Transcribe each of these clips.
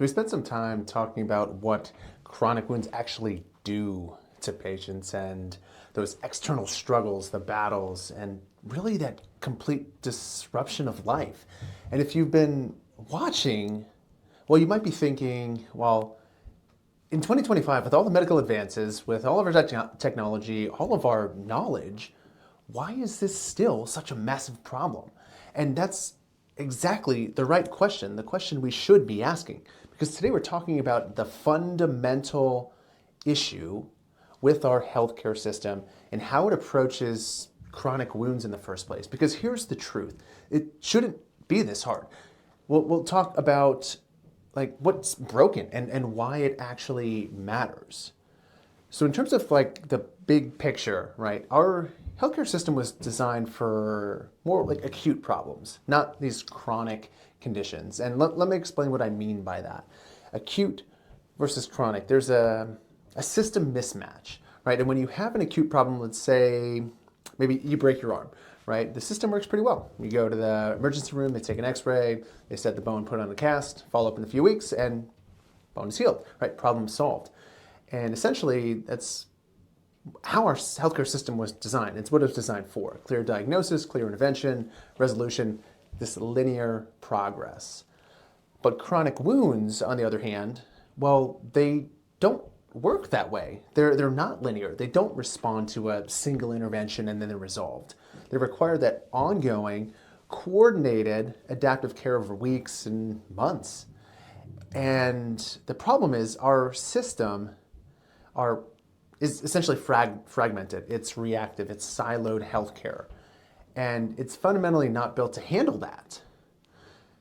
We spent some time talking about what chronic wounds actually do to patients and those external struggles, the battles, and really that complete disruption of life. And if you've been watching, well, you might be thinking, well, in 2025, with all the medical advances, with all of our technology, all of our knowledge, why is this still such a massive problem? And that's exactly the right question, the question we should be asking. Because today we're talking about the fundamental issue with our healthcare system and how it approaches chronic wounds in the first place. Because here's the truth, it shouldn't be this hard. We'll talk about like what's broken and why it actually matters. So in terms of like the big picture, right, our healthcare system was designed for more like acute problems, not these chronic conditions. And let me explain what I mean by that. Acute versus chronic, there's a system mismatch, right? And when you have an acute problem, let's say maybe you break your arm, right? The system works pretty well. You go to the emergency room, they take an x-ray, they set the bone, put it on a cast, follow up in a few weeks, and bone is healed, right? Problem solved. And essentially, that's how our healthcare system was designed. It's what it was designed for. Clear diagnosis, clear intervention, resolution, this linear progress. But chronic wounds, on the other hand, well, they don't work that way. They're not linear. They don't respond to a single intervention and then they're resolved. They require that ongoing, coordinated adaptive care over weeks and months. And the problem is our system is essentially fragmented. It's reactive. It's siloed healthcare. And it's fundamentally not built to handle that.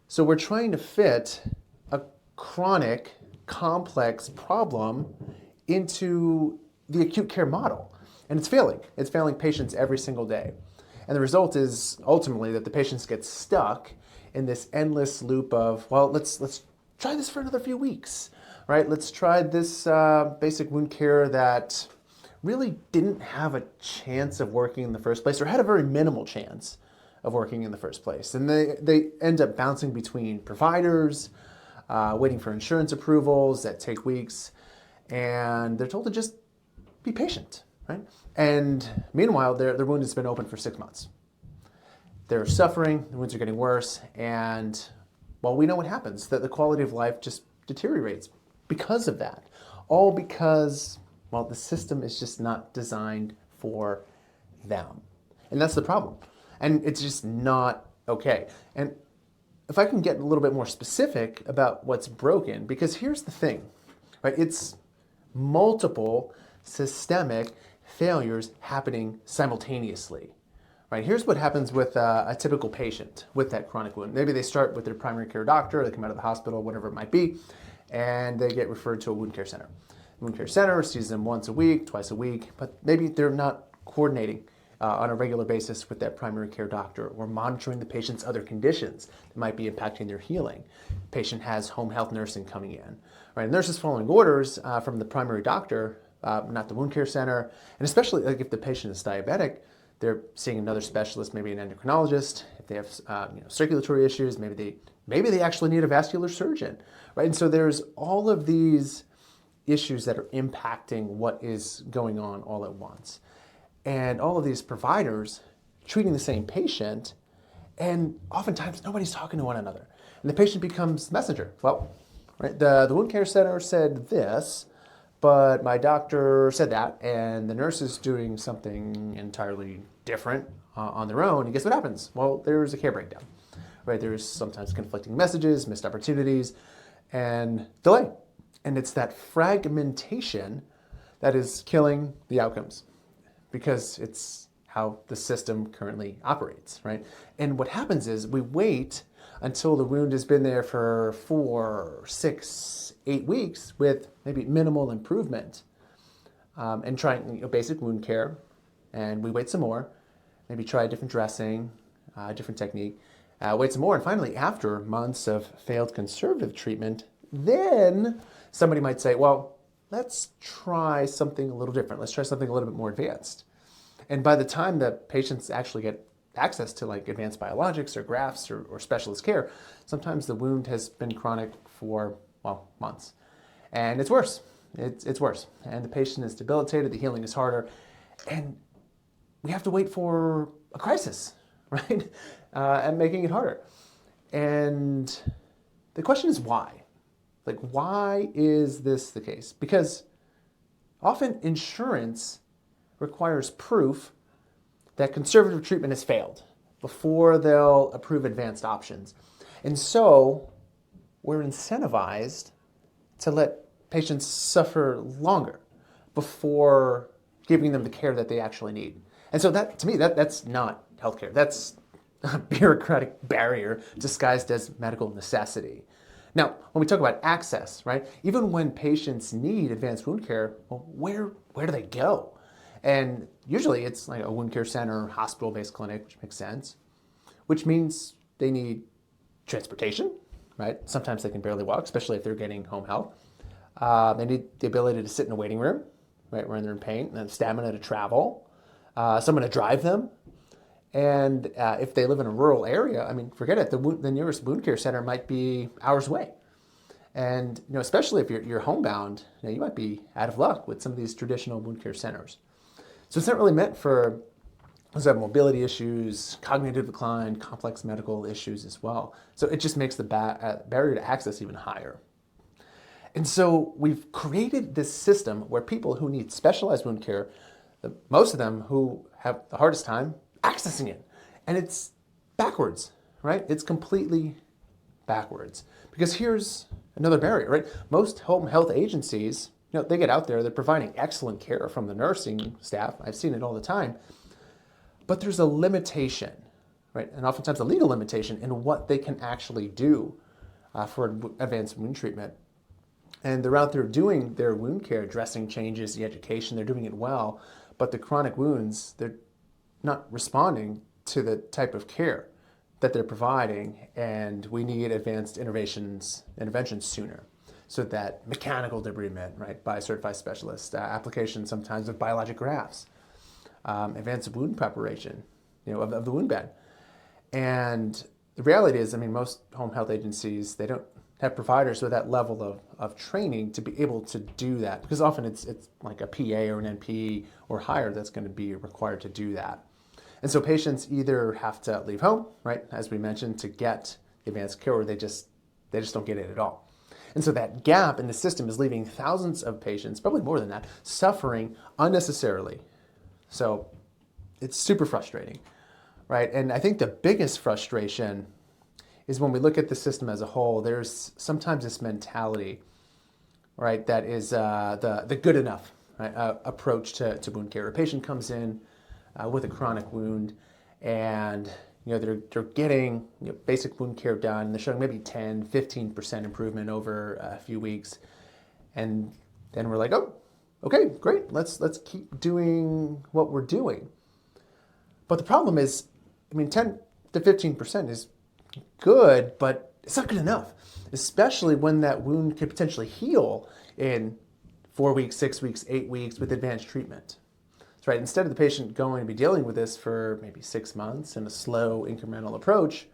So we're trying to fit a chronic, complex problem into the acute care model. And it's failing. It's failing patients every single day. And the result is ultimately that the patients get stuck in this endless loop of, well, let's try this for another few weeks, right? Let's try this basic wound care that really didn't have a chance of working in the first place or had a very minimal chance of working in the first place. And they end up bouncing between providers, waiting for insurance approvals that take weeks, and they're told to just be patient, right? And meanwhile, their wound has been open for 6 months. They're suffering, the wounds are getting worse, and well, we know what happens, that the quality of life just deteriorates because of that. All because, well, the system is just not designed for them. And that's the problem. And it's just not okay. And if I can get a little bit more specific about what's broken, because here's the thing, right? It's multiple systemic failures happening simultaneously, right? Here's what happens with a typical patient with that chronic wound. Maybe they start with their primary care doctor, they come out of the hospital, whatever it might be, and they get referred to a wound care center. The wound care center sees them once a week, twice a week, but maybe they're not coordinating on a regular basis with that primary care doctor or monitoring the patient's other conditions that might be impacting their healing. The patient has home health nursing coming in, right? Nurses following orders from the primary doctor, not the wound care center, and especially like if the patient is diabetic, they're seeing another specialist, maybe an endocrinologist. If they have circulatory issues, maybe they actually need a vascular surgeon, right? And so there's all of these issues that are impacting what is going on all at once. And all of these providers treating the same patient, and oftentimes nobody's talking to one another. And the patient becomes messenger. Well, right, the wound care center said this, but my doctor said that, and the nurse is doing something entirely different on their own. And guess what happens? Well, there's a care breakdown, right? There's sometimes conflicting messages, missed opportunities, and delay. And it's that fragmentation that is killing the outcomes, because it's how the system currently operates, right? And what happens is we wait until the wound has been there for 4, 6, 8 weeks with maybe minimal improvement, and trying basic wound care, and we wait some more, maybe try a different dressing, different technique, wait some more, and finally, after months of failed conservative treatment, then somebody might say, well, let's try something a little different. Let's try something a little bit more advanced. And by the time the patients actually get access to like advanced biologics or grafts or specialist care, sometimes the wound has been chronic for well, months. And it's worse. It's worse. And the patient is debilitated, the healing is harder, and we have to wait for a crisis, right? And making it harder. And the question is why? Like, why is this the case? Because often insurance requires proof that conservative treatment has failed before they'll approve advanced options. And so we're incentivized to let patients suffer longer before giving them the care that they actually need. And so that, to me, that's not healthcare. That's a bureaucratic barrier disguised as medical necessity. Now, when we talk about access, right, even when patients need advanced wound care, well, where do they go? And usually it's like a wound care center, hospital-based clinic, which makes sense, which means they need transportation, right? Sometimes they can barely walk, especially if they're getting home health. They need the ability to sit in a waiting room, right, when they're in pain, and stamina to travel, someone to drive them. And if they live in a rural area, I mean, forget it, the nearest wound care center might be hours away. And especially if you're homebound, you might be out of luck with some of these traditional wound care centers. So it's not really meant for those who have mobility issues, cognitive decline, complex medical issues as well. So it just makes the barrier to access even higher. And so we've created this system where people who need specialized wound care, most of them who have the hardest time accessing it. And it's backwards, right? It's completely backwards. Because here's another barrier, right? Most home health agencies, they get out there, they're providing excellent care from the nursing staff. I've seen it all the time. But there's a limitation, right? And oftentimes a legal limitation in what they can actually do for advanced wound treatment. And they're out there doing their wound care, dressing changes, the education, they're doing it well. But the chronic wounds, they're not responding to the type of care that they're providing, and we need advanced interventions sooner. So that mechanical debridement, right, by a certified specialist, application sometimes of biologic grafts, advanced wound preparation, of the wound bed. And the reality is, most home health agencies, they don't have providers with that level of training to be able to do that, because often it's like a PA or an NP or higher that's going to be required to do that. And so patients either have to leave home, right, as we mentioned, to get advanced care, or they just don't get it at all. And so that gap in the system is leaving thousands of patients, probably more than that, suffering unnecessarily. So it's super frustrating, right? And I think the biggest frustration is when we look at the system as a whole, there's sometimes this mentality, right, that is the good enough, right, approach to wound care. A patient comes in with a chronic wound, and they're getting basic wound care done, and they're showing maybe 10, 15% improvement over a few weeks. And then we're like, oh, okay, great, let's keep doing what we're doing. But the problem is, 10 to 15% is good, but it's not good enough, especially when that wound could potentially heal in 4 weeks, 6 weeks, 8 weeks with advanced treatment. That's right. Instead of the patient going to be dealing with this for maybe 6 months in a slow incremental approach,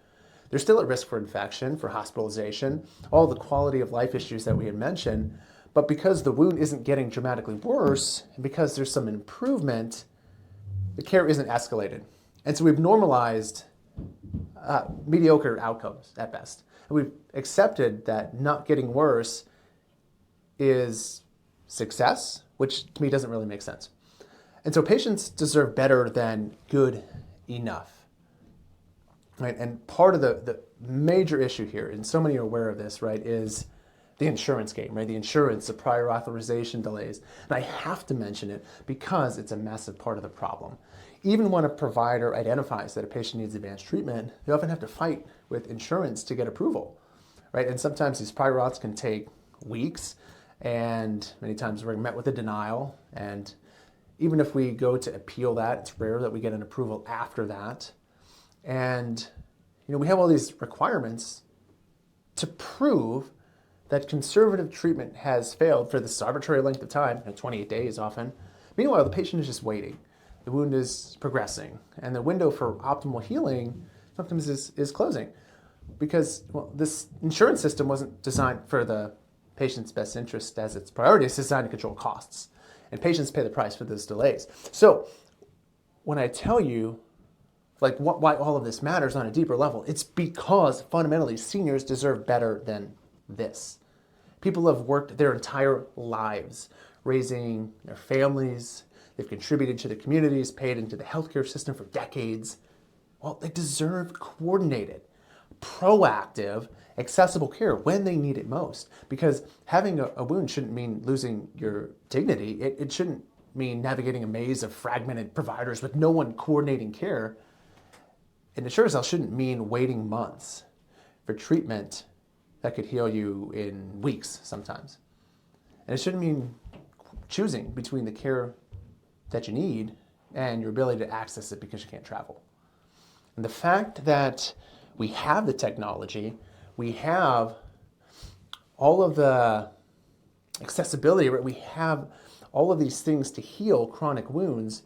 they're still at risk for infection, for hospitalization, all the quality of life issues that we had mentioned. But because the wound isn't getting dramatically worse, and because there's some improvement, the care isn't escalated. And so we've normalized mediocre outcomes at best. And we've accepted that not getting worse is success, which to me doesn't really make sense. And so patients deserve better than good enough, right? And part of the major issue here, and so many are aware of this, right, is the insurance game, right? The insurance, the prior authorization delays. And I have to mention it because it's a massive part of the problem. Even when a provider identifies that a patient needs advanced treatment, they often have to fight with insurance to get approval, right? And sometimes these prior auths can take weeks, and many times we're met with a denial. And even if we go to appeal that, it's rare that we get an approval after that. And we have all these requirements to prove that conservative treatment has failed for this arbitrary length of time, 28 days often. Meanwhile, the patient is just waiting. The wound is progressing, and the window for optimal healing sometimes is closing, because this insurance system wasn't designed for the patient's best interest as its priority. It's designed to control costs. And patients pay the price for those delays. So when I tell you why all of this matters on a deeper level, it's because fundamentally seniors deserve better than this. People have worked their entire lives raising their families. They've contributed to the communities, paid into the healthcare system for decades. Well, they deserve coordinated, proactive, accessible care when they need it most. Because having a wound shouldn't mean losing your dignity. It shouldn't mean navigating a maze of fragmented providers with no one coordinating care. And it sure as hell shouldn't mean waiting months for treatment that could heal you in weeks sometimes. And it shouldn't mean choosing between the care that you need and your ability to access it because you can't travel. And the fact that we have the technology, we have all of the accessibility, right? We have all of these things to heal chronic wounds,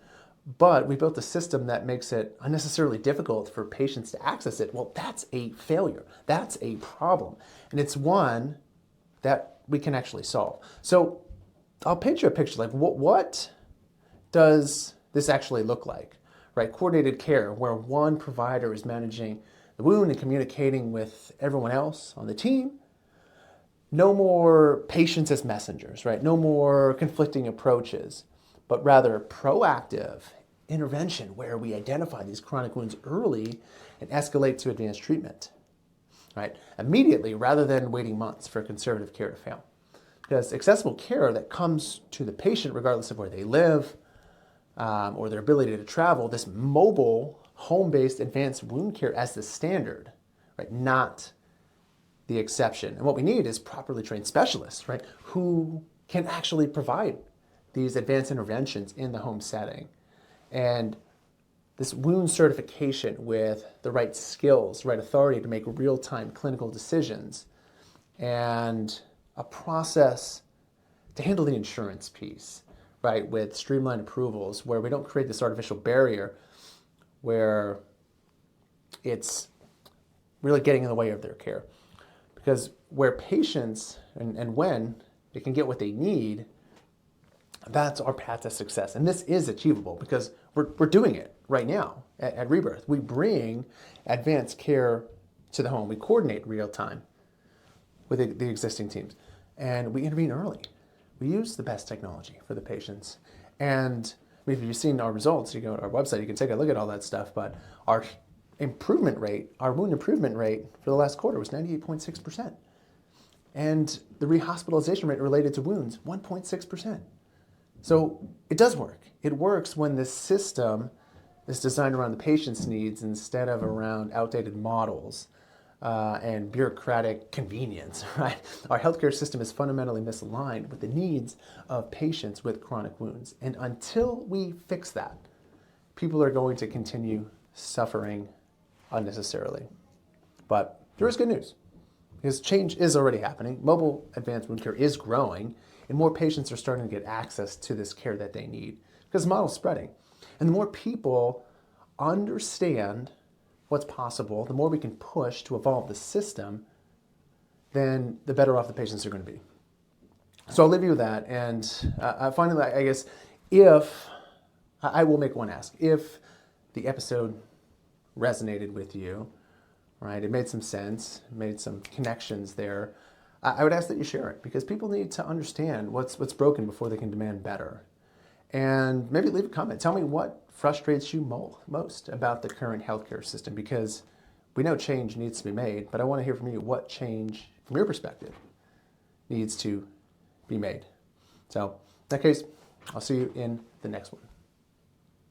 but we built a system that makes it unnecessarily difficult for patients to access it. Well, that's a failure. That's a problem. And it's one that we can actually solve. So I'll paint you a picture. Like, what does this actually look like, right? Coordinated care, where one provider is managing the wound and communicating with everyone else on the team. No more patients as messengers, right? No more conflicting approaches, but rather proactive intervention where we identify these chronic wounds early and escalate to advanced treatment, right? Immediately, rather than waiting months for conservative care to fail. Because accessible care that comes to the patient, regardless of where they live or their ability to travel, this mobile, home-based advanced wound care as the standard, right? Not the exception. And what we need is properly trained specialists, right? Who can actually provide these advanced interventions in the home setting. And this wound certification with the right skills, right authority to make real-time clinical decisions, and a process to handle the insurance piece, right, with streamlined approvals where we don't create this artificial barrier where it's really getting in the way of their care. Because where patients and when they can get what they need, that's our path to success. And this is achievable because we're doing it right now at Rebirth. We bring advanced care to the home. We coordinate real time with the existing teams. And we intervene early. We use the best technology for the patients. And if you've seen our results, you go to our website, you can take a look at all that stuff. But our improvement rate, our wound improvement rate for the last quarter was 98.6%. And the rehospitalization rate related to wounds, 1.6%. So it does work. It works when the system is designed around the patient's needs instead of around outdated models and bureaucratic convenience, right? Our healthcare system is fundamentally misaligned with the needs of patients with chronic wounds. And until we fix that, people are going to continue suffering unnecessarily. But there is good news, because change is already happening. Mobile advanced wound care is growing, and more patients are starting to get access to this care that they need, because the model's spreading. And the more people understand what's possible, the more we can push to evolve the system, then the better off the patients are going to be. So I'll leave you with that. And finally, I guess, I will make one ask. If the episode resonated with you, right, it made some sense, made some connections there, I would ask that you share it, because people need to understand what's broken before they can demand better. And maybe leave a comment. Tell me what frustrates you most about the current healthcare system, because we know change needs to be made, but I want to hear from you what change, from your perspective, needs to be made. So in that case, I'll see you in the next one.